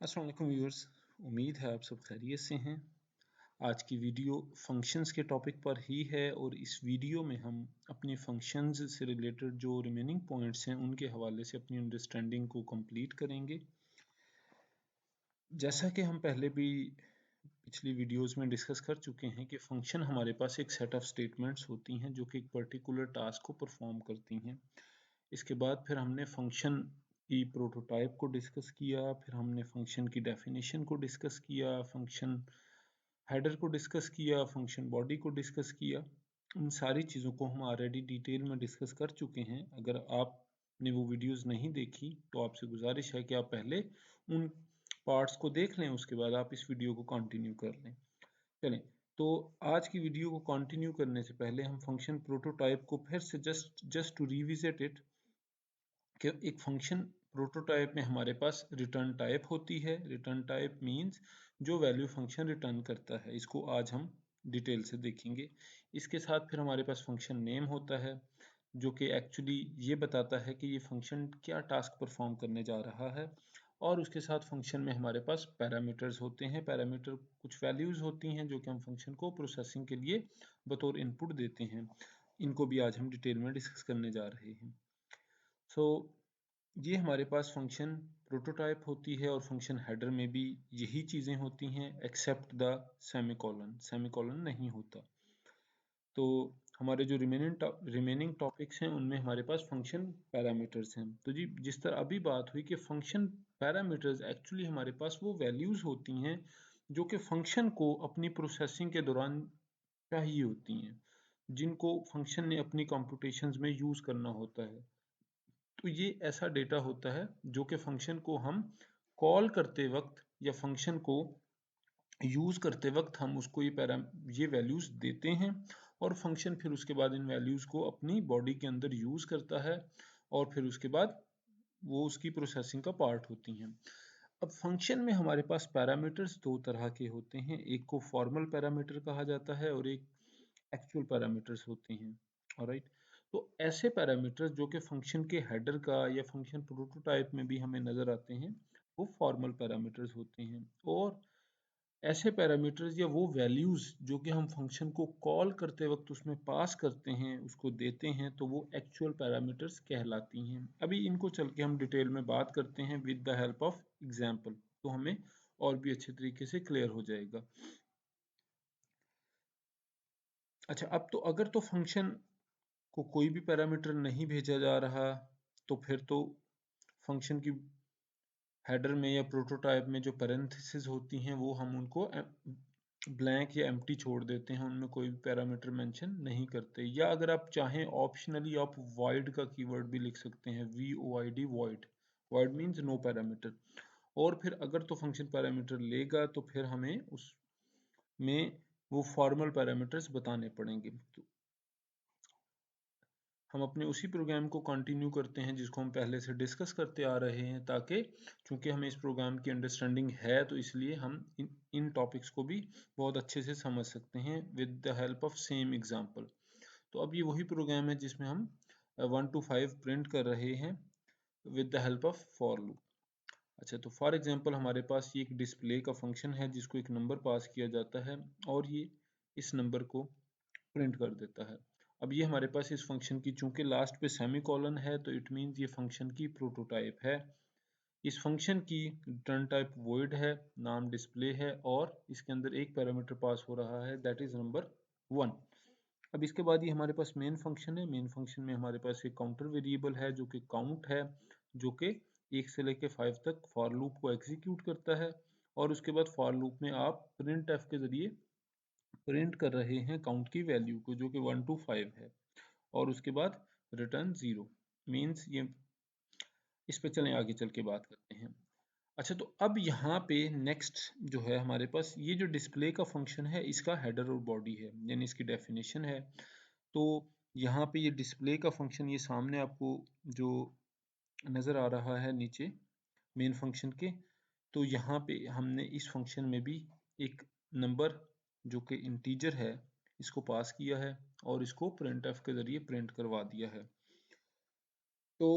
अस्सलाम वालेकुम व्यूअर्स, उम्मीद है आप सब खैरियत से हैं। आज की वीडियो फंक्शंस के टॉपिक पर ही है और इस वीडियो में हम अपने फंक्शंस से रिलेटेड जो रिमेनिंग पॉइंट्स हैं उनके हवाले से अपनी अंडरस्टैंडिंग को कंप्लीट करेंगे। जैसा कि हम पहले भी पिछली वीडियोस में डिस्कस कर चुके हैं कि फंक्शन हमारे पास एक सेट ऑफ स्टेटमेंट्स होती हैं जो कि एक पर्टिकुलर टास्क को परफॉर्म करती हैं। इसके बाद फिर हमने फंक्शन की प्रोटोटाइप को डिस्कस किया, फिर हमने फंक्शन की डेफिनेशन को डिस्कस किया, फंक्शन हेडर को डिस्कस किया, फंक्शन बॉडी को डिस्कस किया। इन सारी चीज़ों को हम ऑलरेडी डिटेल में डिस्कस कर चुके हैं। अगर आपने वो वीडियोस नहीं देखी तो आपसे गुजारिश है कि आप पहले उन पार्ट्स को देख लें, उसके बाद आप इस वीडियो को कंटिन्यू कर लें। चलें, तो आज की वीडियो को कंटिन्यू करने से पहले हम फंक्शन प्रोटोटाइप को फिर से जस्ट टू रिविजिट इट कि एक फंक्शन प्रोटोटाइप में हमारे पास रिटर्न टाइप होती है। रिटर्न टाइप मींस जो वैल्यू फंक्शन रिटर्न करता है, इसको आज हम डिटेल से देखेंगे। इसके साथ फिर हमारे पास फंक्शन नेम होता है जो कि एक्चुअली ये बताता है कि ये फंक्शन क्या टास्क परफॉर्म करने जा रहा है। और उसके साथ फंक्शन में हमारे पास पैरामीटर्स होते हैं। पैरामीटर कुछ वैल्यूज़ होती हैं जो कि हम फंक्शन को प्रोसेसिंग के लिए बतौर इनपुट देते हैं। इनको भी आज हम डिटेल में डिस्कस करने जा रहे हैं। सो ये हमारे पास फंक्शन प्रोटोटाइप होती है और फंक्शन हेडर में भी यही चीज़ें होती हैं एक्सेप्ट द सेमीकोलन। सेमीकोलन नहीं होता। तो हमारे जो रिमेनिंग टॉपिक्स हैं उनमें हमारे पास फंक्शन पैरामीटर्स हैं। तो जी, जिस तरह अभी बात हुई कि फंक्शन पैरामीटर्स एक्चुअली हमारे पास वो वैल्यूज़ होती हैं जो कि फंक्शन को अपनी प्रोसेसिंग के दौरान चाहिए होती हैं, जिनको फंक्शन ने अपनी कंप्यूटेशंस में यूज़ करना होता है। तो ये ऐसा डेटा होता है जो कि फंक्शन को हम कॉल करते वक्त या फंक्शन को यूज़ करते वक्त हम उसको ये वैल्यूज़ देते हैं और फंक्शन फिर उसके बाद इन वैल्यूज़ को अपनी बॉडी के अंदर यूज़ करता है और फिर उसके बाद वो उसकी प्रोसेसिंग का पार्ट होती हैं। अब फंक्शन में हमारे पास पैरामीटर्स दो तरह के होते हैं, एक को फॉर्मल पैरामीटर कहा जाता है और एक एक्चुअल पैरामीटर्स होते हैं। ऑलराइट, तो ऐसे पैरामीटर्स जो कि फंक्शन के हेडर का या फंक्शन प्रोटोटाइप में भी हमें नज़र आते हैं वो फॉर्मल पैरामीटर्स होते हैं। और ऐसे पैरामीटर्स या वो वैल्यूज़ जो कि हम फंक्शन को कॉल करते वक्त उसमें पास करते हैं, उसको देते हैं, तो वो एक्चुअल पैरामीटर्स कहलाती हैं। अभी इनको चल के हम डिटेल में बात करते हैं with the help of example, तो हमें और भी अच्छे तरीके से क्लियर हो जाएगा। अच्छा, अब तो अगर तो फंक्शन को कोई भी पैरामीटर नहीं भेजा जा रहा तो फिर तो फंक्शन की हेडर में या प्रोटोटाइप में जो पैरेंथेसिस होती हैं वो हम उनको ब्लैंक या एम्प्टी छोड़ देते हैं, उनमें कोई भी पैरामीटर मेंशन नहीं करते। या अगर आप चाहें ऑप्शनली आप वॉइड का कीवर्ड भी लिख सकते हैं, VOID, void. Void means no parameter. और फिर अगर तो फंक्शन पैरामीटर लेगा तो फिर हमें उसमें वो फॉर्मल पैरामीटर्स बताने पड़ेंगे। तो हम अपने उसी प्रोग्राम को कंटिन्यू करते हैं जिसको हम पहले से डिस्कस करते आ रहे हैं, ताकि चूंकि हमें इस प्रोग्राम की अंडरस्टैंडिंग है तो इसलिए हम इन टॉपिक्स को भी बहुत अच्छे से समझ सकते हैं with the help of same example. तो अब ये वही प्रोग्राम है जिसमें हम 1 to 5 प्रिंट कर रहे हैं with the help of for loop. अच्छा, तो फॉर एग्जांपल हमारे पास ये एक डिस्प्ले का फंक्शन है जिसको एक नंबर पास किया जाता है और ये इस नंबर को प्रिंट कर देता है। अब ये हमारे पास इस फंक्शन की चूंकि लास्ट पे सेमी कॉलन है तो इट मीन्स ये फंक्शन की प्रोटोटाइप है। इस फंक्शन की रिटर्न टाइप वॉइड है, नाम डिस्प्ले है और इसके अंदर एक पैरामीटर पास हो रहा है दैट इज नंबर 1। अब इसके बाद ये हमारे पास मेन फंक्शन है। मेन फंक्शन में हमारे पास एक काउंटर वेरिएबल है जो कि काउंट है, जो कि 1 से लेके 5 तक फॉर लूप को एग्जीक्यूट करता है। और उसके बाद फॉर लूप में आप प्रिंट एफ के जरिए प्रिंट कर रहे हैं काउंट की वैल्यू को जो कि 1 to 5 है और उसके बाद रिटर्न 0 मीन्स ये। इस पे चलें आगे चल के बात करते हैं। अच्छा, तो अब यहाँ पे नेक्स्ट जो है हमारे पास ये जो डिस्प्ले का फंक्शन है इसका हेडर और बॉडी है, यानी इसकी डेफिनेशन है। तो यहाँ पे ये डिस्प्ले का फंक्शन ये सामने आपको जो नज़र आ रहा है नीचे मेन फंक्शन के, तो यहाँ पे हमने इस फंक्शन में भी एक नंबर जो कि इंटीजर है इसको पास किया है और इसको प्रिंट एफ के जरिए प्रिंट करवा दिया है। तो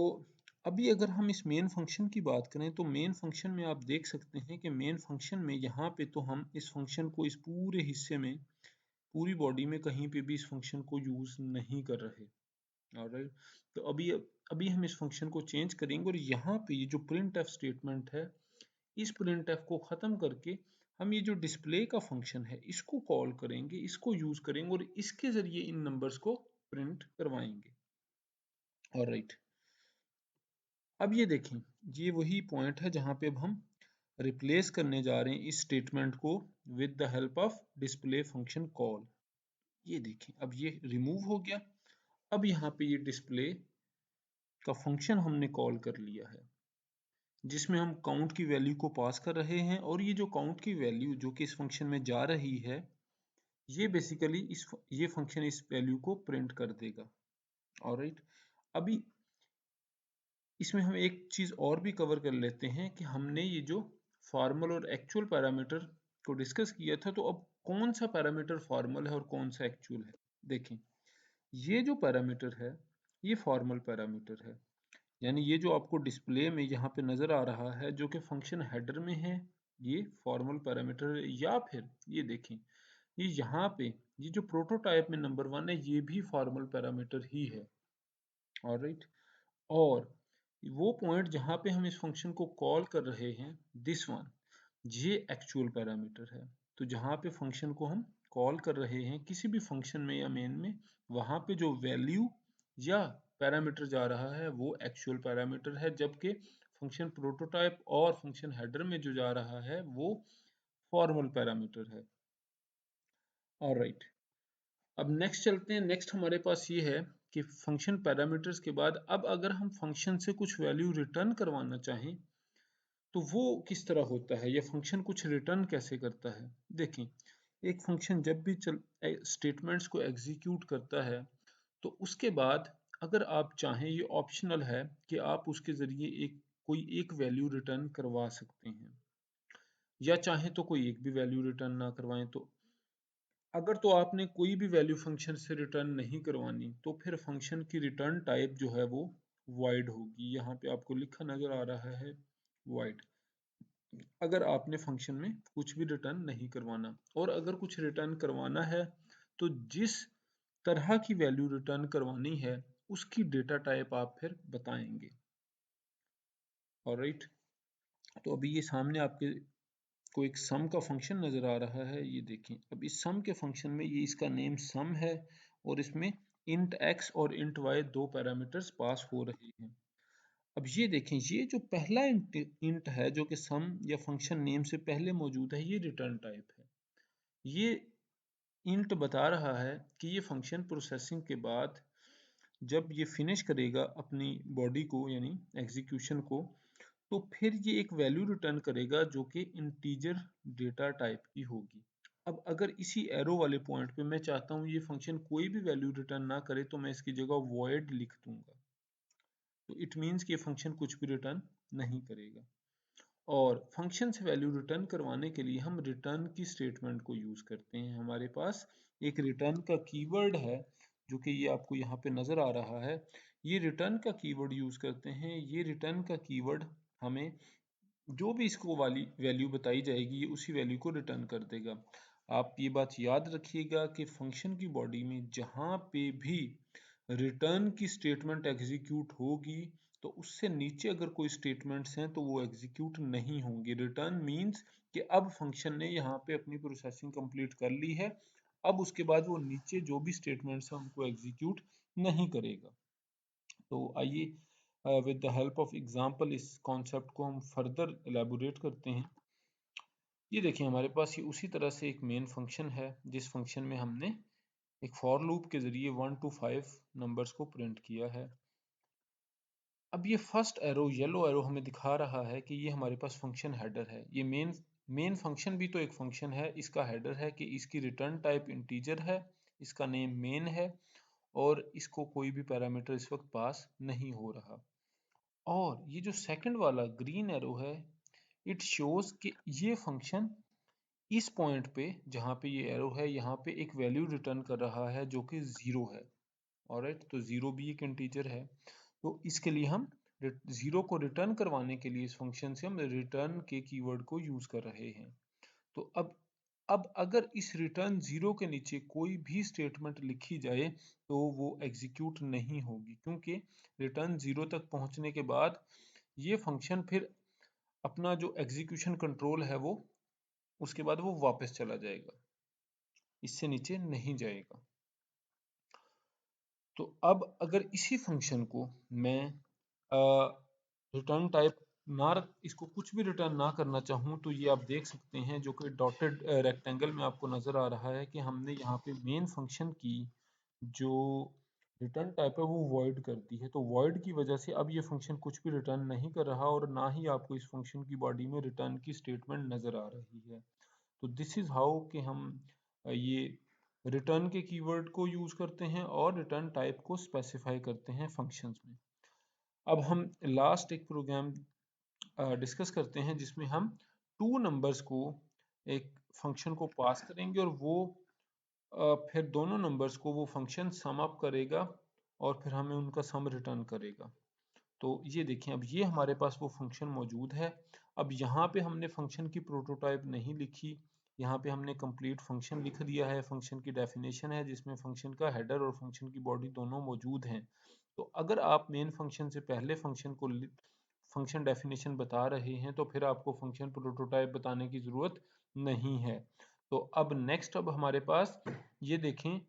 अभी अगर हम इस मेन फंक्शन की बात करें तो मेन फंक्शन में आप देख सकते हैं कि मेन फंक्शन में यहाँ पे तो हम इस फंक्शन को इस पूरे हिस्से में, पूरी बॉडी में कहीं पे भी इस फंक्शन को यूज नहीं कर रहे। ऑलराइट, तो अभी हम इस फंक्शन को चेंज करेंगे और यहाँ पे ये जो प्रिंट एफ स्टेटमेंट है, इस प्रिंट एफ को खत्म करके हम ये जो डिस्प्ले का फंक्शन है इसको कॉल करेंगे, इसको यूज करेंगे और इसके जरिए इन नंबर्स को प्रिंट करवाएंगे। ऑलराइट, अब ये देखें, ये वही पॉइंट है जहां पे अब हम रिप्लेस करने जा रहे हैं इस स्टेटमेंट को with the help of display function call. ये देखें, अब ये रिमूव हो गया। अब यहाँ पे ये डिस्प्ले का फंक्शन हमने कॉल कर लिया है, जिसमें हम काउंट की वैल्यू को पास कर रहे हैं और ये जो काउंट की वैल्यू जो कि इस फंक्शन में जा रही है, ये बेसिकली ये फंक्शन इस वैल्यू को प्रिंट कर देगा। ऑलराइट, अभी इसमें हम एक चीज और भी कवर कर लेते हैं कि हमने ये जो फॉर्मल और एक्चुअल पैरामीटर को डिस्कस किया था, तो अब कौन सा पैरामीटर फॉर्मल है और कौन सा एक्चुअल है। देखें, ये जो पैरामीटर है ये फॉर्मल पैरामीटर है, यानी ये जो आपको डिस्प्ले में यहाँ पे नजर आ रहा है जो कि फंक्शन हेडर में है, ये फॉर्मल पैरामीटर है। या फिर ये देखें, ये यहाँ पे ये जो प्रोटोटाइप में नंबर 1 है ये भी फॉर्मल पैरामीटर ही है। ऑलराइट, और वो पॉइंट जहाँ पे हम इस फंक्शन को कॉल कर रहे हैं, दिस वन, ये एक्चुअल पैरामीटर है। तो जहाँ पे फंक्शन को हम कॉल कर रहे हैं किसी भी फंक्शन में या मेन में, वहाँ पे जो वैल्यू या पैरामीटर जा रहा है वो एक्चुअल पैरामीटर है, जबकि फंक्शन प्रोटोटाइप और फंक्शन हेडर में जो जा रहा है वो फॉर्मल पैरामीटर है। ऑलराइट, अब नेक्स्ट चलते हैं। नेक्स्ट हमारे पास ये है कि फंक्शन पैरामीटर्स के बाद अब अगर हम फंक्शन से कुछ वैल्यू रिटर्न करवाना चाहें तो वो किस तरह होता है, या फंक्शन कुछ रिटर्न कैसे करता है। देखें, एक फंक्शन जब भी स्टेटमेंट्स को एग्जीक्यूट करता है तो उसके बाद अगर आप चाहें, ये ऑप्शनल है कि आप उसके ज़रिए कोई एक वैल्यू रिटर्न करवा सकते हैं, या चाहें तो कोई एक भी वैल्यू रिटर्न ना करवाएं। तो अगर तो आपने कोई भी वैल्यू फंक्शन से रिटर्न नहीं करवानी तो फिर फंक्शन की रिटर्न टाइप जो है वो वॉइड होगी। यहाँ पे आपको लिखा नज़र आ रहा है वॉइड, अगर आपने फंक्शन में कुछ भी रिटर्न नहीं करवाना। और अगर कुछ रिटर्न करवाना है तो जिस तरह की वैल्यू रिटर्न करवानी है उसकी डेटा टाइप आप फिर बताएंगे। ऑलराइट, तो अभी ये सामने आपके को एक सम का फंक्शन नजर आ रहा है। ये देखें, अब इस सम के फंक्शन में ये इसका नेम सम है और इसमें इंट x और इंट y दो पैरामीटर्स पास हो रहे हैं। अब ये देखें, ये जो पहला इंट है जो कि सम या फंक्शन नेम से पहले मौजूद है, ये रिटर्न टाइप है। ये इंट बता रहा है कि ये फंक्शन प्रोसेसिंग के बाद जब ये फिनिश करेगा अपनी बॉडी को यानी एग्जीक्यूशन को, तो फिर ये एक वैल्यू रिटर्न करेगा जो कि इंटीजर डेटा टाइप की होगी। अब अगर इसी एरो वाले पॉइंट पे मैं चाहता हूँ ये फंक्शन कोई भी वैल्यू रिटर्न ना करे तो मैं इसकी जगह वॉइड लिख दूंगा, तो इट मीन्स कि ये फंक्शन कुछ भी रिटर्न नहीं करेगा। और फंक्शन से वैल्यू रिटर्न करवाने के लिए हम रिटर्न की स्टेटमेंट को यूज करते हैं। हमारे पास एक रिटर्न का कीवर्ड है जो कि ये आपको यहाँ पे नजर आ रहा है। ये रिटर्न का कीवर्ड यूज करते हैं। ये रिटर्न का कीवर्ड हमें जो भी इसको वाली वैल्यू बताई जाएगी ये उसी वैल्यू को रिटर्न कर देगा। आप ये बात याद रखिएगा कि फंक्शन की बॉडी में जहाँ पे भी रिटर्न की स्टेटमेंट एग्जीक्यूट होगी तो उससे नीचे अगर कोई स्टेटमेंट्स हैं तो वो एग्जीक्यूट नहीं होंगे। रिटर्न मींस कि अब फंक्शन ने यहाँ पे अपनी प्रोसेसिंग कंप्लीट कर ली है, अब उसके बाद वो नीचे जो भी स्टेटमेंट्स हैं उनको एग्जीक्यूट नहीं करेगा। तो आइए with the help of example इस कॉन्सेप्ट को हम फर्दर एलैबोरेट करते हैं। ये देखिए, हमारे पास ये उसी तरह से एक मेन फंक्शन है जिस फंक्शन में हमने एक फॉर लूप के जरिए 1 to 5 नंबर्स को प्रिंट किया है। अब ये फर्स्ट एरो येलो एरो हमें दिखा रहा है कि ये हमारे पास फंक्शन हेडर है। ये मेन फंक्शन भी तो एक फंक्शन है, इसका हेडर है कि इसकी रिटर्न टाइप इंटीजर है, इसका नेम मेन है और इसको कोई भी पैरामीटर इस वक्त पास नहीं हो रहा। और ये जो सेकंड वाला ग्रीन एरो है, इट शोज कि ये फंक्शन इस पॉइंट पे जहाँ पे ये एरो है यहाँ पे एक वैल्यू रिटर्न कर रहा है जो कि 0 है। ऑलराइट, तो 0 भी एक इंटीजर है, तो इसके लिए हम जीरो को रिटर्न करवाने के लिए इस फंक्शन से हम रिटर्न के कीवर्ड को यूज कर रहे हैं। तो अब अगर इस रिटर्न जीरो के नीचे कोई भी स्टेटमेंट लिखी जाए तो वो एग्जीक्यूट नहीं होगी, क्योंकि रिटर्न जीरो तक पहुंचने के बाद ये फंक्शन फिर अपना जो एग्जीक्यूशन कंट्रोल है वो उसके बाद वो वापस चला जाएगा, इससे नीचे नहीं जाएगा। तो अब अगर इसी फंक्शन को मैं रिटर्न टाइप ना इसको कुछ भी रिटर्न ना करना चाहूँ तो ये आप देख सकते हैं जो कि डॉटेड रेक्टेंगल में आपको नज़र आ रहा है कि हमने यहाँ पे मेन फंक्शन की जो रिटर्न टाइप है वो वॉइड कर दी है। तो वॉइड की वजह से अब ये फंक्शन कुछ भी रिटर्न नहीं कर रहा और ना ही आपको इस फंक्शन की बॉडी में रिटर्न की स्टेटमेंट नज़र आ रही है। तो दिस इज़ हाउ कि हम ये रिटर्न के कीवर्ड को यूज़ करते हैं और रिटर्न टाइप को स्पेसिफाई करते हैं फंक्शंस में। अब हम लास्ट एक प्रोग्राम डिस्कस करते हैं जिसमें हम टू नंबर्स को एक फंक्शन को पास करेंगे और वो फिर दोनों नंबर्स को वो फंक्शन सम अप करेगा और फिर हमें उनका सम रिटर्न करेगा। तो ये देखें, अब ये हमारे पास वो फंक्शन मौजूद है। अब यहाँ पे हमने फंक्शन की प्रोटोटाइप नहीं लिखी, यहाँ पे हमने कंप्लीट फंक्शन लिख दिया है। फंक्शन की डेफिनेशन है जिसमें फंक्शन का हेडर और फंक्शन की बॉडी दोनों मौजूद हैं। तो अगर आप मेन फंक्शन से पहले फंक्शन डेफिनेशन बता रहे हैं तो फिर आपको फंक्शन प्रोटोटाइप बताने की ज़रूरत नहीं है। तो अब नेक्स्ट अब हमारे पास ये देखें,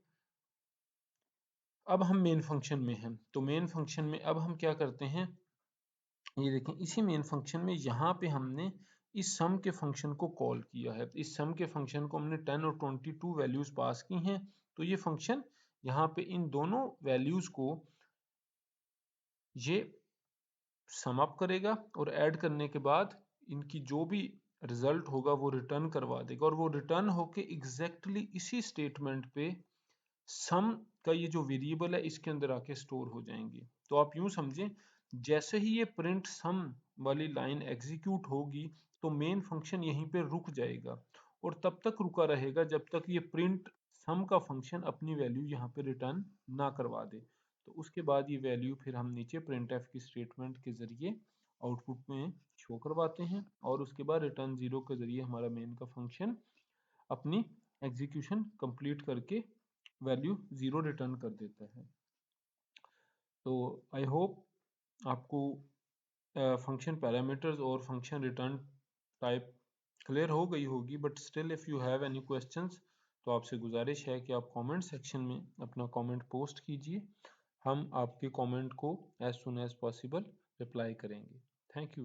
अब हम मेन फंक्शन में हैं। तो मेन फंक्शन में अब हम क्या करते हैं, ये देखें इसी मेन फंक्शन में यहाँ पे हमने इस सम के फंक्शन को कॉल किया है। इस सम के फंक्शन को हमने 10 और 22 वैल्यूज पास की हैं। तो ये फंक्शन यहाँ पे इन दोनों वैल्यूज को ये सम अप करेगा और ऐड करने के बाद इनकी जो भी रिजल्ट होगा वो रिटर्न करवा देगा और वो रिटर्न होके एग्जैक्टली इसी स्टेटमेंट पे सम का ये जो वेरिएबल है इसके अंदर आके स्टोर हो जाएंगे। तो आप यूं समझें, जैसे ही ये प्रिंट सम वाली लाइन एग्जीक्यूट होगी तो मेन फंक्शन यहीं पे रुक जाएगा और तब तक रुका रहेगा जब तक ये प्रिंट सम का फंक्शन अपनी वैल्यू यहाँ पे रिटर्न ना करवा दे। तो उसके बाद ये वैल्यू फिर हम नीचे प्रिंट एफ की स्टेटमेंट के जरिए आउटपुट में शो करवाते हैं और उसके बाद रिटर्न जीरो के जरिए हमारा मेन का फंक्शन अपनी एग्जीक्यूशन कंप्लीट करके वैल्यू जीरो रिटर्न कर देता है। तो आई होप आपको फंक्शन पैरामीटर्स और फंक्शन रिटर्न टाइप क्लियर हो गई होगी, but still if you have any questions तो आपसे गुजारिश है कि आप कमेंट सेक्शन में अपना कमेंट पोस्ट कीजिए। हम आपके कमेंट को as soon as possible reply करेंगे। Thank you.